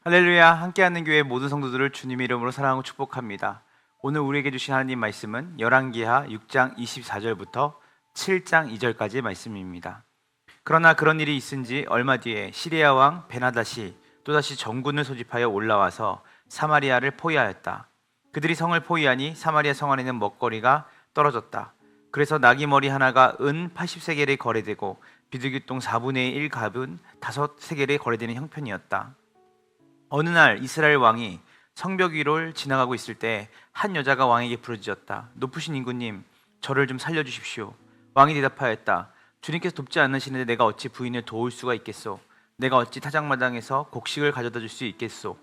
할렐루야. 함께하는 교회 모든 성도들을 주님의 이름으로 사랑하고 축복합니다. 오늘 우리에게 주신 하나님 말씀은 열왕기하 6장 24절부터 7장 2절까지의 말씀입니다. 그러나 그런 일이 있은 지 얼마 뒤에 시리아 왕 베나닷이 또다시 전군을 소집하여 올라와서 사마리아를 포위하였다. 그들이 성을 포위하니 사마리아 성 안에는 먹거리가 떨어졌다. 그래서 나귀 머리 하나가 은 80세겔에 거래되고 비둘기똥 4분의 1 갑은 5세겔에 거래되는 형편이었다. 어느 날 이스라엘 왕이 성벽 위를 지나가고 있을 때 한 여자가 왕에게 부르짖었다. 높으신 임금님, 저를 좀 살려주십시오. 왕이 대답하였다. 주님께서 돕지 않으시는데 내가 어찌 부인을 도울 수가 있겠소? 내가 어찌 타작마당에서 곡식을 가져다 줄 수 있겠소?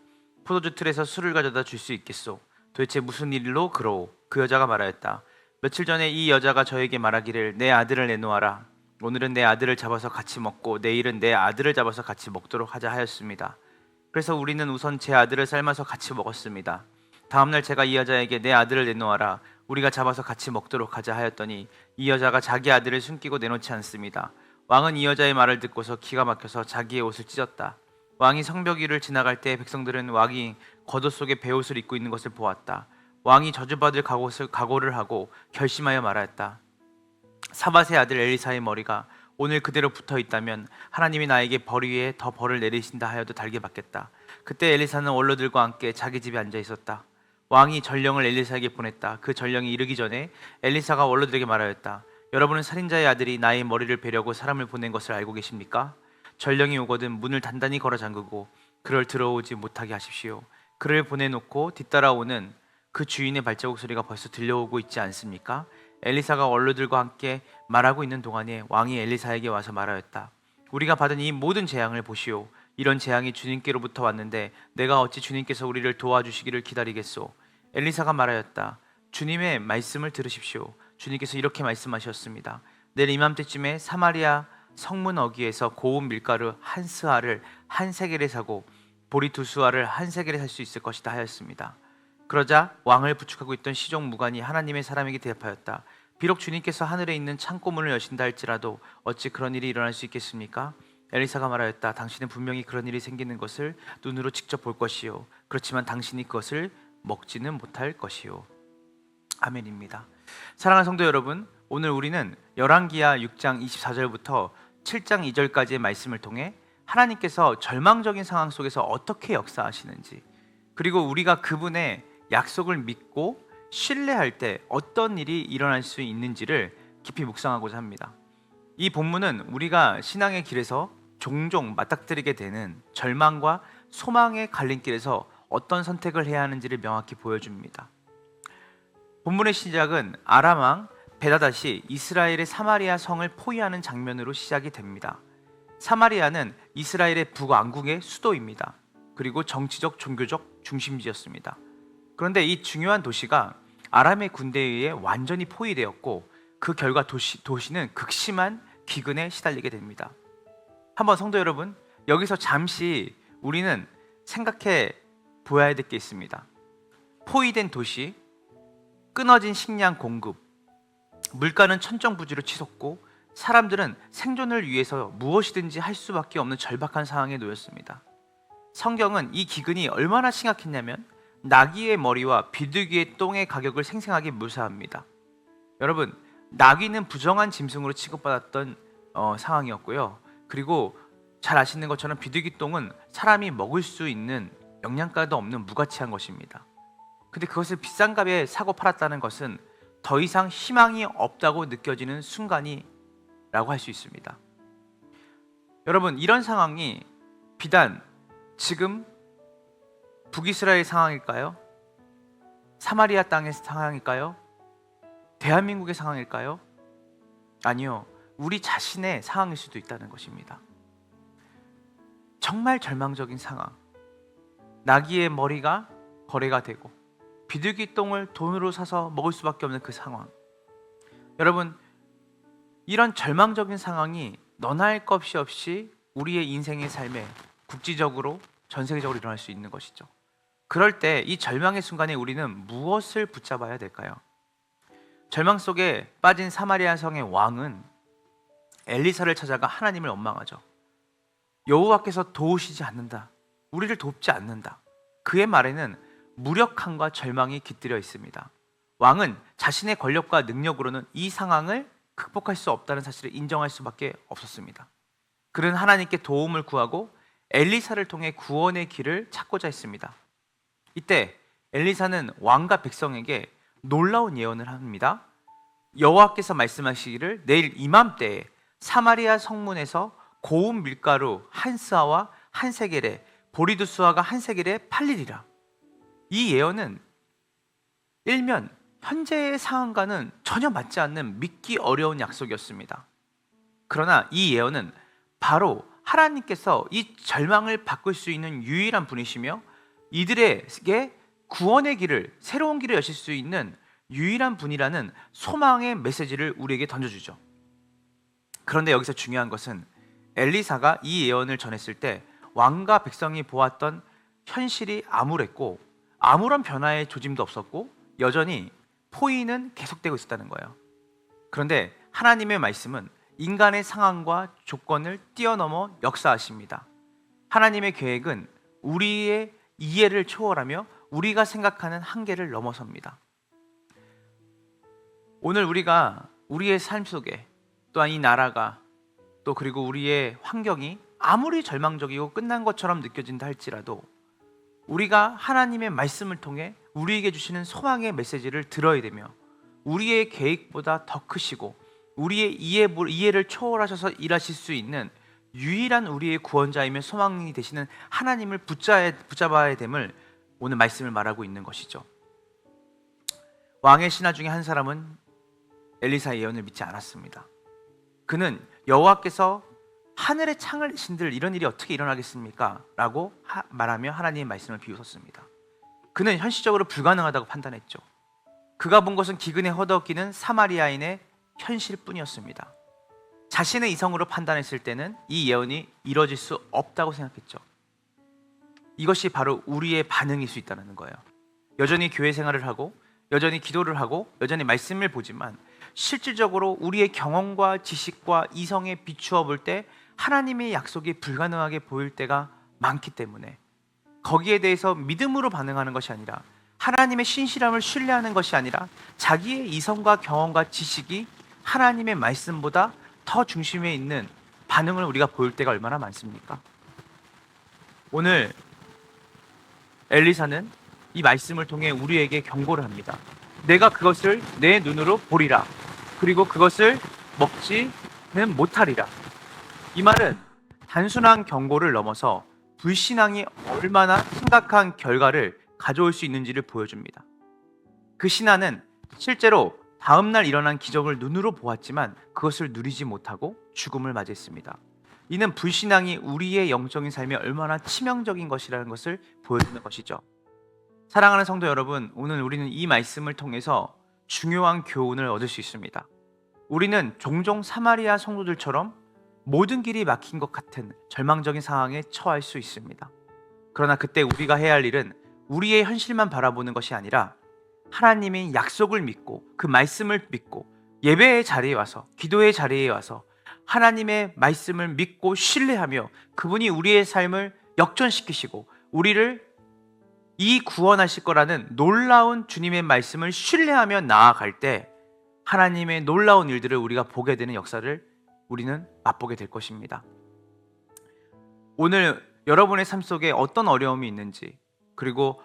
포도주 틀에서 술을 가져다 줄 수 있겠소? 도대체 무슨 일로 그러오? 그 여자가 말하였다. 며칠 전에 이 여자가 저에게 말하기를 내 아들을 내놓아라. 오늘은 내 아들을 잡아서 같이 먹고 내일은 내 아들을 잡아서 같이 먹도록 하자 하였습니다. 그래서 우리는 우선 제 아들을 삶아서 같이 먹었습니다. 다음날 제가 이 여자에게 내 아들을 내놓아라. 우리가 잡아서 같이 먹도록 하자 하였더니 이 여자가 자기 아들을 숨기고 내놓지 않습니다. 왕은 이 여자의 말을 듣고서 기가 막혀서 자기의 옷을 찢었다. 왕이 성벽 위를 지나갈 때 백성들은 왕이 겉옷 속에 베옷을 입고 있는 것을 보았다. 왕이 저주받을 각오를 하고 결심하여 말하였다. 사밧의 아들 엘리사의 머리가 오늘 그대로 붙어 있다면 하나님이 나에게 벌 위에 더 벌을 내리신다 하여도 달게 받겠다. 그때 엘리사는 원로들과 함께 자기 집에 앉아 있었다. 왕이 전령을 엘리사에게 보냈다. 그 전령이 이르기 전에 엘리사가 원로들에게 말하였다. 여러분은 살인자의 아들이 나의 머리를 베려고 사람을 보낸 것을 알고 계십니까? 전령이 오거든 문을 단단히 걸어 잠그고 그를 들어오지 못하게 하십시오. 그를 보내놓고 뒤따라오는 그 주인의 발자국 소리가 벌써 들려오고 있지 않습니까? 엘리사가 원로들과 함께 말하고 있는 동안에 왕이 엘리사에게 와서 말하였다. 우리가 받은 이 모든 재앙을 보시오. 이런 재앙이 주님께로부터 왔는데 내가 어찌 주님께서 우리를 도와주시기를 기다리겠소? 엘리사가 말하였다. 주님의 말씀을 들으십시오. 주님께서 이렇게 말씀하셨습니다. 내일 이맘때쯤에 사마리아 성문 어귀에서 고운 밀가루 한 스아를 한 세겔에 사고 보리 두 스아를 한 세겔에 살 수 있을 것이다 하였습니다. 그러자 왕을 부축하고 있던 시종 무관이 하나님의 사람에게 대답하였다. 비록 주님께서 하늘에 있는 창고문을 여신다 할지라도 어찌 그런 일이 일어날 수 있겠습니까? 엘리사가 말하였다. 당신은 분명히 그런 일이 생기는 것을 눈으로 직접 볼 것이요. 그렇지만 당신이 그것을 먹지는 못할 것이요. 아멘입니다. 사랑하는 성도 여러분, 오늘 우리는 열왕기하 6장 24절부터 7장 2절까지의 말씀을 통해 하나님께서 절망적인 상황 속에서 어떻게 역사하시는지, 그리고 우리가 그분의 약속을 믿고 신뢰할 때 어떤 일이 일어날 수 있는지를 깊이 묵상하고자 합니다. 이 본문은 우리가 신앙의 길에서 종종 맞닥뜨리게 되는 절망과 소망의 갈림길에서 어떤 선택을 해야 하는지를 명확히 보여줍니다. 본문의 시작은 아람 왕 베나닷이 이스라엘의 사마리아 성을 포위하는 장면으로 시작이 됩니다. 사마리아는 이스라엘의 북왕국의 수도입니다. 그리고 정치적, 종교적 중심지였습니다. 그런데 이 중요한 도시가 아람의 군대에 의해 완전히 포위되었고 그 결과 도시는 극심한 기근에 시달리게 됩니다. 한번 성도 여러분, 여기서 잠시 우리는 생각해 보아야 될 게 있습니다. 포위된 도시, 끊어진 식량 공급, 물가는 천정부지로 치솟고 사람들은 생존을 위해서 무엇이든지 할 수밖에 없는 절박한 상황에 놓였습니다. 성경은 이 기근이 얼마나 심각했냐면 나귀의 머리와 비둘기의 똥의 가격을 생생하게 묘사합니다. 여러분, 나귀는 부정한 짐승으로 취급받았던 상황이었고요. 그리고 잘 아시는 것처럼 비둘기 똥은 사람이 먹을 수 있는 영양가도 없는 무가치한 것입니다. 근데 그것을 비싼 값에 사고 팔았다는 것은 더 이상 희망이 없다고 느껴지는 순간이라고 할 수 있습니다. 여러분, 이런 상황이 비단 지금 북이스라엘 상황일까요? 사마리아 땅의 상황일까요? 대한민국의 상황일까요? 아니요, 우리 자신의 상황일 수도 있다는 것입니다. 정말 절망적인 상황, 나귀의 머리가 거래가 되고 비둘기 똥을 돈으로 사서 먹을 수밖에 없는 그 상황. 여러분, 이런 절망적인 상황이 너나 할 것 없이 우리의 인생의 삶에 국지적으로 전 세계적으로 일어날 수 있는 것이죠. 그럴 때 이 절망의 순간에 우리는 무엇을 붙잡아야 될까요? 절망 속에 빠진 사마리아 성의 왕은 엘리사를 찾아가 하나님을 원망하죠. 여호와께서 도우시지 않는다. 우리를 돕지 않는다. 그의 말에는 무력함과 절망이 깃들여 있습니다. 왕은 자신의 권력과 능력으로는 이 상황을 극복할 수 없다는 사실을 인정할 수밖에 없었습니다. 그는 하나님께 도움을 구하고 엘리사를 통해 구원의 길을 찾고자 했습니다. 이때 엘리사는 왕과 백성에게 놀라운 예언을 합니다. 여호와께서 말씀하시기를 내일 이맘때에 사마리아 성문에서 고운 밀가루 한 스아와 한 세겔에 보리두 스아가 한 세겔에 팔리리라. 이 예언은 일면 현재의 상황과는 전혀 맞지 않는 믿기 어려운 약속이었습니다. 그러나 이 예언은 바로 하나님께서 이 절망을 바꿀 수 있는 유일한 분이시며 이들에게 구원의 길을, 새로운 길을 여실 수 있는 유일한 분이라는 소망의 메시지를 우리에게 던져주죠. 그런데 여기서 중요한 것은 엘리사가 이 예언을 전했을 때 왕과 백성이 보았던 현실이 암울했고 아무런 변화의 조짐도 없었고 여전히 포위는 계속되고 있었다는 거예요. 그런데 하나님의 말씀은 인간의 상황과 조건을 뛰어넘어 역사하십니다. 하나님의 계획은 우리의 이해를 초월하며 우리가 생각하는 한계를 넘어섭니다. 오늘 우리가 우리의 삶 속에 또한 이 나라가 또 그리고 우리의 환경이 아무리 절망적이고 끝난 것처럼 느껴진다 할지라도 우리가 하나님의 말씀을 통해 우리에게 주시는 소망의 메시지를 들어야 되며 우리의 계획보다 더 크시고 우리의 이해를 초월하셔서 일하실 수 있는 유일한 우리의 구원자이며 소망이 되시는 하나님을 붙잡아야 됨을 오늘 말씀을 말하고 있는 것이죠. 왕의 신하 중에 한 사람은 엘리사의 예언을 믿지 않았습니다. 그는 여호와께서 하늘의 창을 신들 이런 일이 어떻게 일어나겠습니까? 라고 말하며 하나님의 말씀을 비웃었습니다. 그는 현실적으로 불가능하다고 판단했죠. 그가 본 것은 기근에 허덕이는 사마리아인의 현실뿐이었습니다. 자신의 이성으로 판단했을 때는 이 예언이 이뤄질 수 없다고 생각했죠. 이것이 바로 우리의 반응일 수 있다는 거예요. 여전히 교회 생활을 하고 여전히 기도를 하고 여전히 말씀을 보지만 실질적으로 우리의 경험과 지식과 이성에 비추어 볼 때 하나님의 약속이 불가능하게 보일 때가 많기 때문에 거기에 대해서 믿음으로 반응하는 것이 아니라 하나님의 신실함을 신뢰하는 것이 아니라 자기의 이성과 경험과 지식이 하나님의 말씀보다 더 중심에 있는 반응을 우리가 보일 때가 얼마나 많습니까? 오늘 엘리사는 이 말씀을 통해 우리에게 경고를 합니다. 내가 그것을 내 눈으로 보리라. 그리고 그것을 먹지는 못하리라. 이 말은 단순한 경고를 넘어서 불신앙이 얼마나 심각한 결과를 가져올 수 있는지를 보여줍니다. 그 신하는 실제로 다음날 일어난 기적을 눈으로 보았지만 그것을 누리지 못하고 죽음을 맞이했습니다. 이는 불신앙이 우리의 영적인 삶에 얼마나 치명적인 것이라는 것을 보여주는 것이죠. 사랑하는 성도 여러분, 오늘 우리는 이 말씀을 통해서 중요한 교훈을 얻을 수 있습니다. 우리는 종종 사마리아 성도들처럼 모든 길이 막힌 것 같은 절망적인 상황에 처할 수 있습니다. 그러나 그때 우리가 해야 할 일은 우리의 현실만 바라보는 것이 아니라 하나님의 약속을 믿고 그 말씀을 믿고 예배의 자리에 와서 기도의 자리에 와서 하나님의 말씀을 믿고 신뢰하며 그분이 우리의 삶을 역전시키시고 우리를 이 구원하실 거라는 놀라운 주님의 말씀을 신뢰하며 나아갈 때 하나님의 놀라운 일들을 우리가 보게 되는 역사를 우리는 맛보게 될 것입니다. 오늘 여러분의 삶 속에 어떤 어려움이 있는지 그리고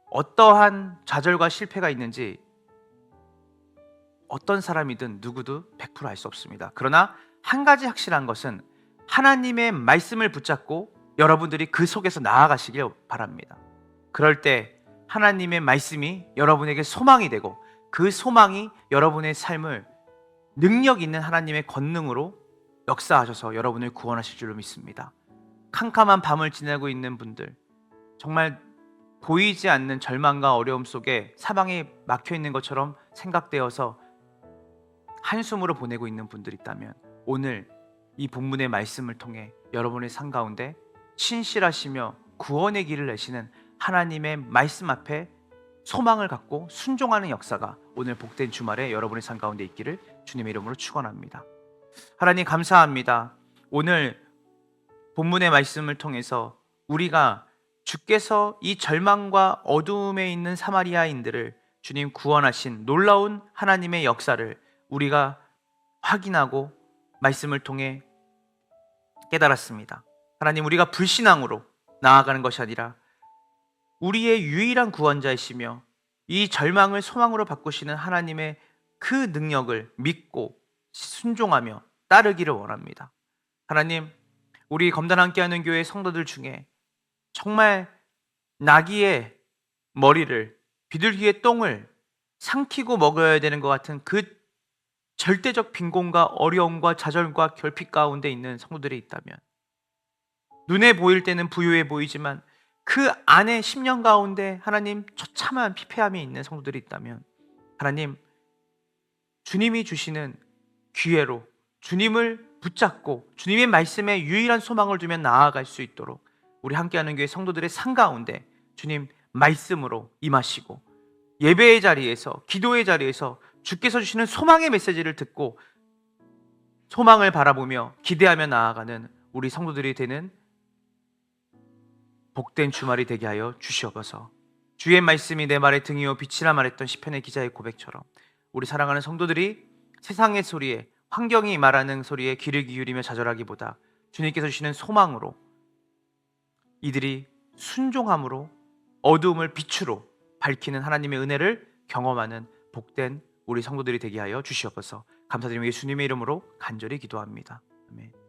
어떠한 좌절과 실패가 있는지 어떤 사람이든 누구도 100% 알 수 없습니다. 그러나 한 가지 확실한 것은 하나님의 말씀을 붙잡고 여러분들이 그 속에서 나아가시길 바랍니다. 그럴 때 하나님의 말씀이 여러분에게 소망이 되고 그 소망이 여러분의 삶을 능력 있는 하나님의 권능으로 역사하셔서 여러분을 구원하실 줄로 믿습니다. 캄캄한 밤을 지나고 있는 분들, 정말 보이지 않는 절망과 어려움 속에 사방이 막혀 있는 것처럼 생각되어서 한숨으로 보내고 있는 분들이 있다면 오늘 이 본문의 말씀을 통해 여러분의 삶 가운데 신실하시며 구원의 길을 내시는 하나님의 말씀 앞에 소망을 갖고 순종하는 역사가 오늘 복된 주말에 여러분의 삶 가운데 있기를 주님의 이름으로 축원합니다. 하나님 감사합니다. 오늘 본문의 말씀을 통해서 우리가 주께서 이 절망과 어두움에 있는 사마리아인들을 주님 구원하신 놀라운 하나님의 역사를 우리가 확인하고 말씀을 통해 깨달았습니다. 하나님, 우리가 불신앙으로 나아가는 것이 아니라 우리의 유일한 구원자이시며 이 절망을 소망으로 바꾸시는 하나님의 그 능력을 믿고 순종하며 따르기를 원합니다. 하나님, 우리 검단 함께하는 교회 성도들 중에 정말 나귀의 머리를, 비둘기의 똥을 삼키고 먹어야 되는 것 같은 그 절대적 빈곤과 어려움과 좌절과 결핍 가운데 있는 성도들이 있다면, 눈에 보일 때는 부유해 보이지만 그 안에 10년 가운데 하나님 처참한 피폐함이 있는 성도들이 있다면, 하나님, 주님이 주시는 기회로 주님을 붙잡고 주님의 말씀에 유일한 소망을 두며 나아갈 수 있도록 우리 함께하는 교회 성도들의 삶 가운데 주님 말씀으로 임하시고, 예배의 자리에서, 기도의 자리에서 주께서 주시는 소망의 메시지를 듣고 소망을 바라보며 기대하며 나아가는 우리 성도들이 되는 복된 주말이 되게 하여 주시옵소서. 주의 말씀이 내 말에 등이요 빛이라 말했던 시편의 기자의 고백처럼 우리 사랑하는 성도들이 세상의 소리에, 환경이 말하는 소리에 귀를 기울이며 좌절하기보다 주님께서 주시는 소망으로, 이들이 순종함으로 어두움을 빛으로 밝히는 하나님의 은혜를 경험하는 복된 우리 성도들이 되게 하여 주시옵소서. 감사드리며 예수님의 이름으로 간절히 기도합니다. 아멘.